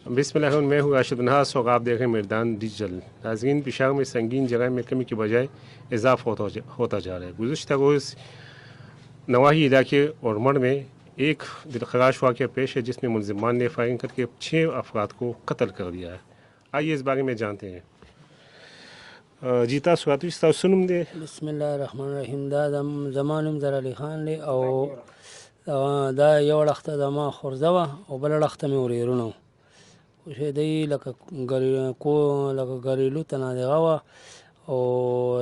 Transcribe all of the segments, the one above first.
बिस्मिल्लाह, मैं हूँ राशिद नहास और आप देख रहे हैं मैदान डिजिटल। नाज़रीन, पेशावर में संगीन जगह में कमी की बजाय इजाफा होता जा रहा है। गुज़श्ता रोज़ नवाही इलाके और मड़ में एक दिलखराश वाक़या पेश है जिसमें मुलज़िमान ने फायरिंग करके 6 अफराद को कत्ल कर दिया है। आइए इस बारे में जानते हैं। जीता स्वाति सुनम दे बिस्मिल्लाहिर्रहमानिर्रहीम। दा ज़मानुम ज़र अली खान ले او دا یو لخته د ما خورزه وه او بله لخته مې ورېرونه و خو دی لکه ګریلو ته نادغه وه او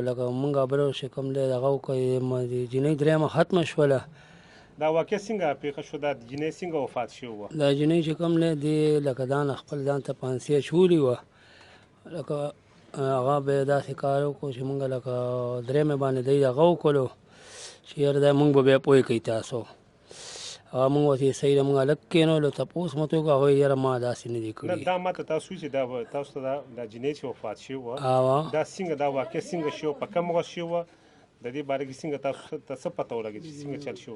لکه مونږ بله چې کوم دی دغه وکړې جینۍ درېیمه ختمه شوله. دا واقع څنګه پیښه شو؟ دا جینۍ څنګه وفات شوې وه؟ دا جینۍ چې کوم دی دی لکه دا نه خپل ځان ته پانسي اچولې وه، لکه هغه به یې داسې کار وکړو چې مونږ لکه درېیمې باندې دی دغه وکړو چې یاره دا مونږ به بیا پوه کوي تاسو. هغه مونږ ورته صحیح ده مونږ هلک کېنولو تپوس مو ته وکړو، هغوی یاره ما داسې نه دي کړي. دا ماته تاسو چې دا تاسو ته دا جینۍ چې وفات شوې وه دا څنګه دا واقع څنګه شو؟ په کوم وخت شوې وه؟ د دې باره کې څنګه تاسو ته څه پته ولګېد چې څنګه چل شو؟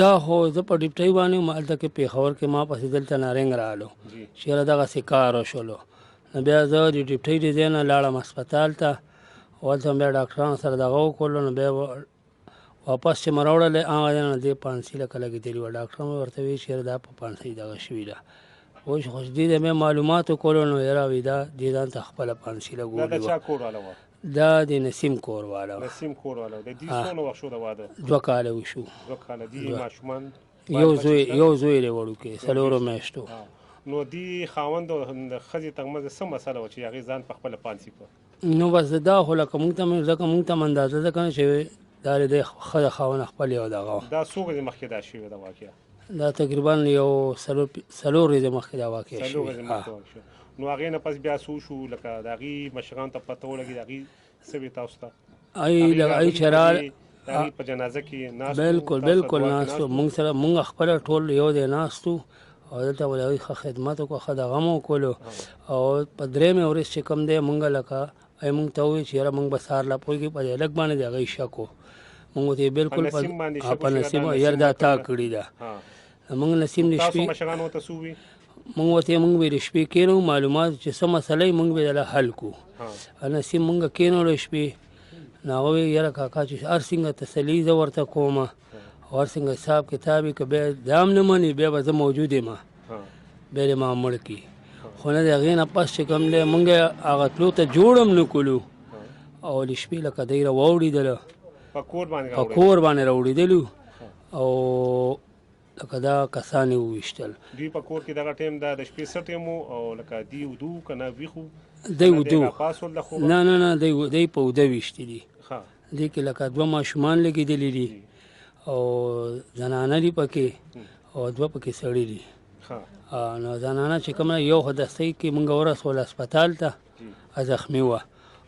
دا خو زه په ډیپټۍ باندې وم، هلته کې پېښور کې ما پسې دلته نارنګ رالو چې یاره دغسې کار وشولو. نو بیا زه د ډیپټۍ د ځای نه لاړم هسپتال ته، هلته بیا ډاکټرانو سره دغه وکړلو. نو بیا واپس چې مې راوړلی هغه ځای نه دې پانسي لکه لګېدلې وه. ډاکټر مې ورته ویل چې یاره دا په پانسۍ دغه شوي ده. اوس خو دې ته مې معلومات وکړلو نو یاره وایي دا دې ځان ته خپله پانسي لګولې وه. دا د نسیم کور والا وه. نسیم کور والا د دې څونه وخت شو د واده؟ 2 کاله وشو. 2 کاله. دې ماشومان یو زوی دی وړوکی 4 میاشتو. نو دې خاوند او د ښځې ترمنځ څه مسله وه چې هغې ځان په خپله پانسي کړه؟ نو بس دا خو لکه مونږ ته اندازه ده که نه چې دا د ښځه خاوند خپل یو دغه وه. دا څو ورځې مخکې دا شوې ده واقعه؟ دا تقریبا یو 4 ورځې مخکې دا واقع شوې. نو هغې نه پس بیا څه وشو؟ لکه د هغې مشرانو ته پته ولګېد هغې څه وې تاسو ته؟ ای چې راغله د هغې په جنازه کې ناست؟ بالکل ناست وو. مونږ سره مونږ خپله ټول یو دی ناست وو او دلته به د هغوی ښه خدمت وکړو، ښه دغه مو وکړلو. او په 3مې ورځ چې کوم دی مونږ لکه مونږ ته وویل چې یاره مونږ به سهار لا پوهېږي په دې هلک باندې د هغوی شک و. مونږ ورته بالکل په نسیم یاره دا تا کړې ده. مونږ نسیم د شپې مونږ ورته مونږ به د شپې کېنو معلومات چې څه مسله یې مونږ به دله حل کړو. نسیم مونږ کېنولو شپې نو هغه وایي یاره کاکا چې هر څنګه تسلي زه ورته کوم او هر څنګه حساب کتاب یې که بیا دا هم نه مني بیا به زه موجود یم بیا دې ما مړ کړي. خو نه د هغې نه پس چې کوم دی مونږ هغه تلو ته جوړ هم نه کړو او د شپې لکه دی راواوړېدله په کور باندې راوړېدلو او لکه دا کسان یې وویشتل. دوی په کور کې دغه ټایم د شپې څه ټایم و او لکه دی ودو که نه ویښ و؟ دی ودو. نه دی په وده ویشتي دي. دې کې لکه 2 ماشومان لګېدلي دي او زنانه دي پکې او 2 پکې سړي دي. نو زنانه چې کومه یو خو دستۍ کې مونږ ورسول هسپتال ته زخمي وه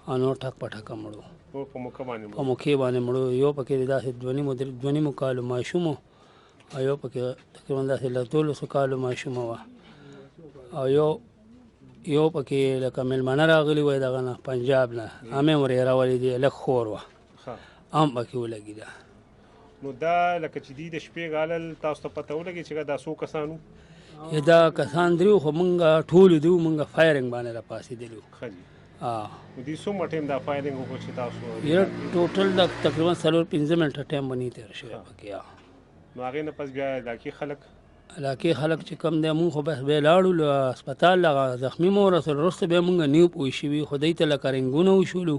او نور ټک په ټکه مړو په موقع باندې مړو. یو پکې داسې 2 کالو ماشوم و او یو پکې تقریبا داسې 12 کالو ماشومه وه او یو پکې لکه مېلمانه راغلي وای دغه نه پنجاب نه هم یې ورې راولې دي لږ خور وه هم پکې ولګېده. نو دا لکه چې دوی د شپې غالل تاسو ته پته ولګېد چې دا څو کسان وو؟ دا کسان 3 خو مونږ ټول دي مونږ فایرنګ باندې راپاڅېدلي وو. نو دوی څومره ټایم دا فایرنګ وکړو چې تاسو یاره ټوټل د تقریبا 4-5 منټه ټایم باندې تېر شوی پکې. نو هغې نه پس بیا علاقې خلک چې کوم دی مونږ خو بس بیا لاړو هسپتال هغه زخمي مو ورسول. وروسته بیا مونږ نیو پوه شوي خو دی ته لکه رنګونه وشولو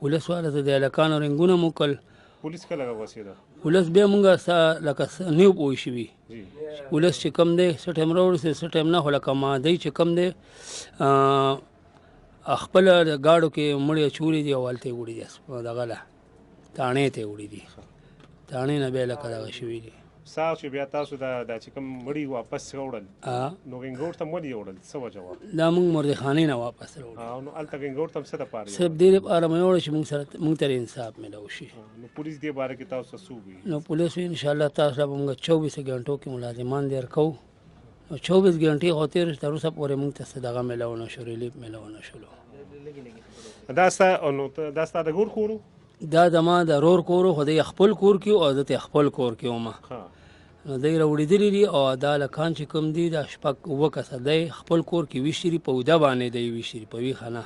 پولیس والا ته د هلکانو رنګونه مو کړل. پولیس کله راوسېده؟ پولیس بیا مونږ لکه نیو پوه شوي پولیس چې کوم دی څه ټایم راورسېد څه ټایم نه. خو لکه ما دی چې کوم دی خپله ګاډو کې مړې اچولي دي او هلته یې وړي دي دغه له تاڼې ته یې وړي دي. تاڼې نه بیا لکه دغه شوي دي. سهار چې بیا تاسو دا چې کوم مړي واپس راوړل نو غنګوټ ته ولې یوړل؟ څه وجه وه؟ دا مونږ مردخانې نه واپس راوړل. نو هلته غنګوټ ته هم څه دپاره صرف دې لپاره مې وړل چې مونږ ته انصاف میلاو شي. نو پولیس دې باره کې تاسو څه وویل؟ نو پولیس وایي انشاءالله تاسو ته به مونږ 24 غنټو کې ملازمان درکوو. نو 24 غنټې خو تېرې تر اوسه پورې مونږ ته څه دغه میلاو نه شو، ریلیف میلاو نه شولو. دا ستا د ګور کور و؟ دا زما د رور کور و خو دی خپل کور کې او زه ته خپل کور کې وم. نو دی راوړېدلي دي او دا هلکان چې کوم دي دا شپږ اووه کسه دی خپل کور کې ویشتي دي په اوده باندې دی ویشتي دي په ویښه نه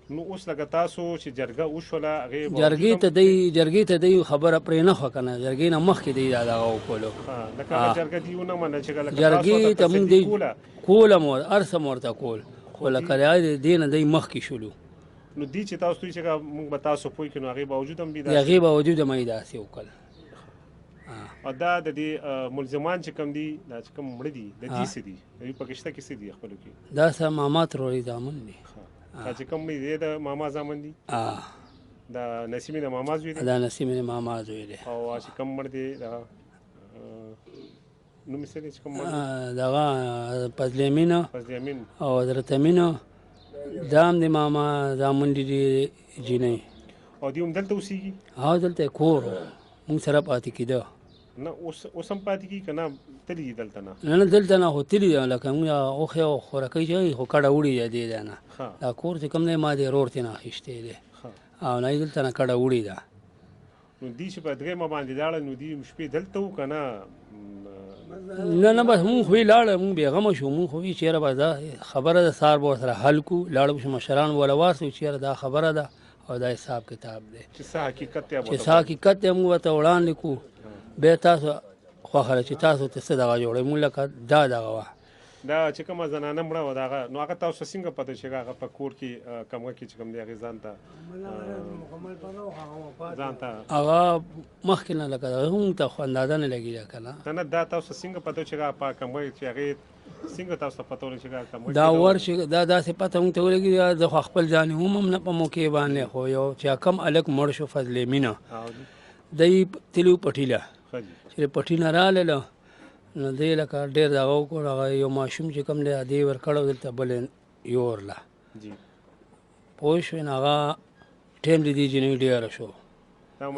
نو اوس لکه تاسو چې جرګه وشوله هغې جرګې ته دی خبره پرې نه خوه که نه جرګې نه مخکې دی دا دغه وکولو لکه هغه جرګه دې ونه منله چې لکه جرګې ته مونږ دی کوله مو هر څه مو ورته کول خو لکه د دې نه دی مخکې شولو نو دی چې تاسو دوی چې موږ به تاسو پوه کړو نو هغې باوجود هم د هغې باوجود هم یې داسې وکړل او دا د دې ملزمان چې کوم دي دا چې کوم مړه دي د دې څه دي دوی پکې شته کې څه دي خپلو کې دا څه ماما تروري زامن دي دا چې کوم دی د ماما زامن دي دا نسیمې د ماما زوی دی دا نسیمې د ماما زوی دی او چې کوم مړ دی دغه نوم یې څه دی چې کوم مړ دغه فضل امین او حضرت امین دا هم د ماما زامن دي جینۍ او دوی هم دلته اوسېږي دلته یې کور مونږ سره پاتې کېده نه اوس هم پاتې کېږي که نه تللي دي دلته نه دلته نه خو تللي دي لکه مونږ اوښې او خوراکۍ چې خو کډه وړي دی دې ده نه دا کور چې کوم دی ما دې رور ترې نه اخیستی دی او نه یې دلته نه کډه وړې ده نو دوی چې په درېیمه باندې لاړل نو دوی شپې دلته وو که نه نه بس مونږ خو یې لاړه مونږ بېغمه شو مونږ خو وي چېرې به دا خبره ده سهار به ورسره حل کړو لاړه به شو مشران به ولاواستو چېرې دا خبره ده او دا حساب کتاب دی چې څه حقیقت دی مونږ ورته وړاندې کړو بیا تاسو خوښه ده چې تاسو ته څه دغه جوړوئ مونږ لکه دا دغه وه دا چې کومه زنانه مړه وه د هغه نو هغه تاسو څنګه پته چې هغه په کور کې کمره کې چې کوم دی هغې ځان ته هغه مخکې نه لکه دغه مونږ ته خو اندازه نه لګېده که نه دا تاسو څنګه پته چې هغه په کمره چې هغې څنګه تاسو ته پته ولګېد چې هغه کمره دا ورشي دا داسې پته مونږ ته ولګېده زه خو خپل ځان هم نه په موقع باندې خو یو چې کم هلک مړ شو فضل امینه دی تلي و پټیله چې پټي نه راغلله نو دی لکه ډېر دغه وکړ هغه یو ماشوم چې کوم دی دی ورکړی دلته بل یورله پوه شوې نو هغه ټیم د دې جینۍ ډېره شو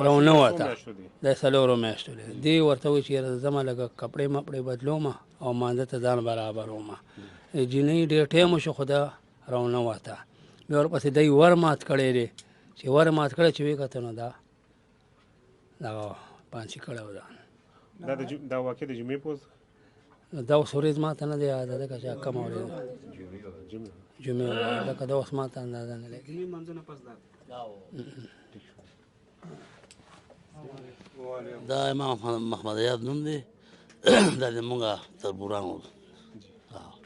رونه وته دا څلورو میاشتو دی دی ورته وایي چې یاره ځمه لږه کپړې مپړې بدلومه او مانځه ته ځان برابرومه جینۍ ډېر ټیم شو خو دا رونه وته بیا ورپسې دی ور مات کړی دی چې ور مات کړی چې ویې کته نو دا دغه پانسي کړی و ځان دا واقع د جمعې پوز دا اوس ورځ ما ته نه دی یاده ځکه چې کمه ورځ جمعې لکه دا اوس ما ته اندازه نه لګي دا امام محمد یاد نوم دی دا د مونږه تربوران و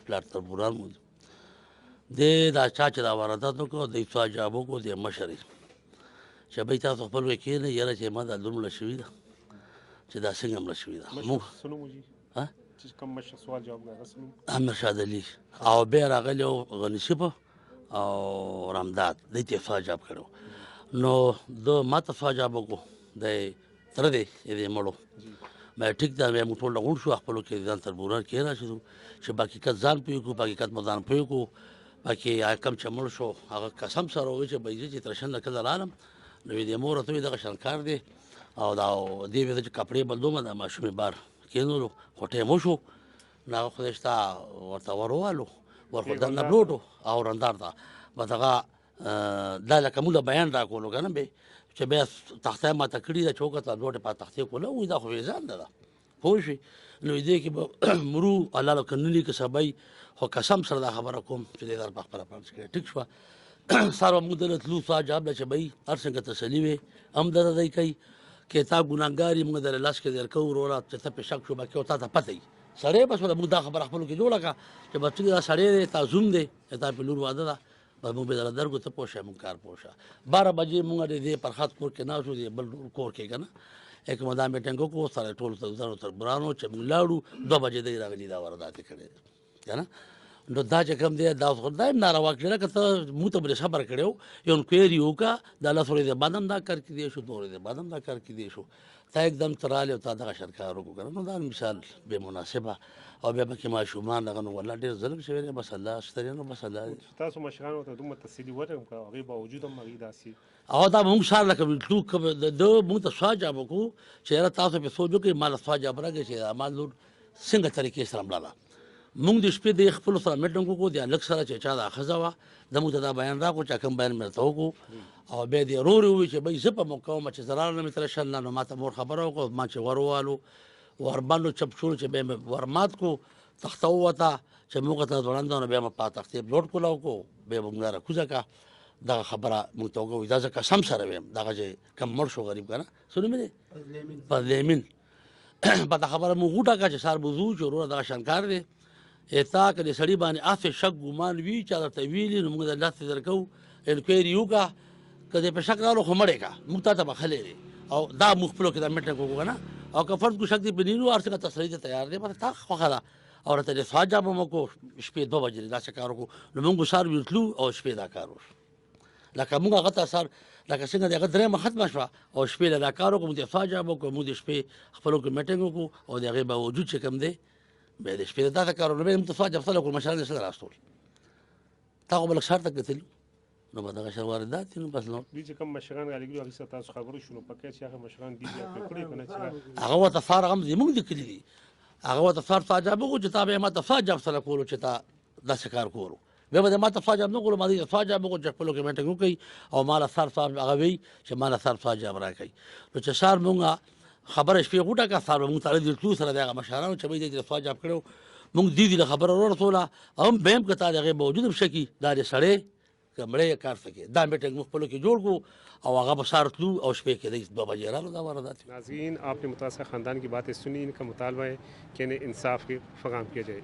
پلار تربوران و دی دا چا چې دا واردات وکړو د سوال جواب وکړو د مشر چې بهی تاسو خپل وی کښېنئ یاره چې ما دا لور مړه شوي ده چې دا څنګه مړه شوي ده امیر شاه علي او بیا راغلی و غني صیب او رامداد دی ته سوال جواب کړو نو ده ما ته سوال جواب وکړو دی تره دی دې مړو مې ټیک ده موږ ټول راغونډ شو خپلو کې ځان تربوران کښېناستو چې په حقیقت ځان پوه کړو په حقیقت مو ځان پوه کړو باقي کم چې مړ شو هغه قسم سره ووایي چې به زه چې تر شنده کله رالم نو د مور ورته وایي دغه شان کار دی او دا دې ویده چې کپړې بدلومه دا ماشومې بار کېنولو خو ټیم وشو نو هغه خدای شته ورته وروالو ورخو دننه بلوټو او رندار ته بس هغه دا لکه موږ بیان راکولو که نه بې چې بیا تختې ماته کړي ده چې وکتله بلوټ یې په تختې کوله وایي دا خو ویزان ده پوه شوې نو دې کې به مرو الله له که نه لیکه سبی خو قسم سره دا خبره کوم چې دې در په خپله پانس کړې ټیک شوه سهار به موږ دله تلو سوال جواب له چې بهی هر څنګه تسلي وې هم دته دی کوي که تا ګناهګار یې موږ دله لاس کې در کوو وروره چې ته پې شک شو باقي او تا ته پته وي سړی بس موږ دا خبره خپلو کې جوړه کړه چې بس دا سړی دی تا زوم دی تا پې لور واده ده بس موږ به دله درګو ته پوه شه موږ کار پوه شه 12 بجې موږ د دې پرخات کور کې ناست وو د بل کور کې که نه یک مدام میټینګ وکړو سره ټول ځانو تربورانو چې موږ لاړو 2 بجې دی راغلي دا واردات یې کړی که نه نو دا چې کوم دی دا خو دا هم ناروا کړی که ته موږ ته به صبر کړی و یو انکوایري وکړه دا لس ورځې بعد هم دا کار کیدی شو 2 ورځې بعد هم دا کار کیدی شو تا एकदम ته راغلی او تا دغه شان کار وکړو که نه نو دا مثال بې مناسبه او بیا پکې ماشومان دغه نو والله ډېر ظلم شوی دی بس الله ستړی نو بس الله تاسو مشرانو ته دومره تسلي ورکړم که هغې باوجود هم هغې داسې او دا موږ سهار لکه ده موږ ته سوال جواب وکړو چې یاره تاسو پې سوچ وکړئ ما له سوال جواب راکړئ چې ما لور څنګه طریقې سره مړه ده مونږ د شپې د خپل سره میټینګ وکړو د لک سره چې چا دا ښځه وه د موږ ته دا بیان راکړو چې کوم بیان مې ورته وکړو او بیا دې ورور وویل چې بهی زه په موقع وم چې زه راغلم مې تره شل نه نو ما ته مور خبره وکړه ما چې ور ووالو ورباندو چپ شولو چې بیا مې ورمات کړو تخته ووته چې موږ ته ځوړنده نو بیا مې په تختې لوډ کولاو کړو بیا به موږ راکوزه کړه دغه خبره موږ ته وکړو دا زه قسم سره ویم دغه چې کم مړ شو غریب که نه څه نوم یې دی فضل په دا خبره موږ وټاکه چې سهار به ځو چې وروره دغه شنکار دی تا که د سړي باندې هسې شک ګمان وي چا درته ویلي نو موږ د الله ته درکوو انکوایري وکړه که دې په شک راغلو خو مړې کړه موږ تا ته بخښلی دی او دا موږ خپلو کې دا میټینګ وکړو که نه او که فرض کړو شک دې په نیلو هر څنګه تصریح ته تیار دی بس تا خوښه ده او راته د سوال جواب هم وکړو شپې 2 بجې داسې کار وکړو نو موږ سهار وتلو او شپې دا کار وشو لکه موږ هغه ته سهار لکه څنګه د هغه درېیمه ختمه شوه او شپې له دا کار وکړو موږ د سوال جواب وکړو موږ د شپې خپلو کې میټینګ وکړو او د هغې باوجود چې کوم دی بیا د شپې داسې کار نو بیا موږ ته سوال جواب سره وکړو مشران یې سره راستول تا خو به لږ ښار ته کتلي نو به دغه شی واردات دي نو بس نو دوی چې کوم مشران رالیږلي هغې سره تاسو خبرې شو نو په کې چې هغه مشران دي بیا پرې کړی که نه چې هغه ورته سهار هغه هم زموږ لیکلي دي هغه ورته سهار سوال جواب وکړو چې تا بیا ما ته سوال جواب سره کولو چې تا داسې کار کولو بیا به ما ته سوال جواب نه کولو ما دې ته سوال جواب وکړو چې خپلو کې میټینګ وکړئ او ما له سهار سوال هغه وایي چې ما له سهار سوال جواب راکړئ نو چې سهار مونږ خبره شپې غوټه کړه سهار به مونږ سره د تلو سره د هغه مشرانو چې به یې د سوال جواب کړی مونږ دې له خبره ورسوله او هم بیا هم که تا د هغې باوجود هم شکي دا د سړی که مړی یې کار سکے دا میټنګ موږ خپلو کې جوړ کړو او هغه به سهار تلو او شپې کې 2 بجې رالو دا واردات नाज़रीन आपने मुतासर ख़ानदान की बातें सुनी इनका मुतालबा है कि इन्हें इंसाफ के फ़राम किया जाए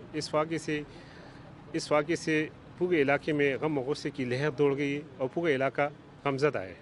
इस वाक़े से पूरे इलाके में गम और गुस्से की लहर दौड़ गई और पूरा इलाका गमज़दा है।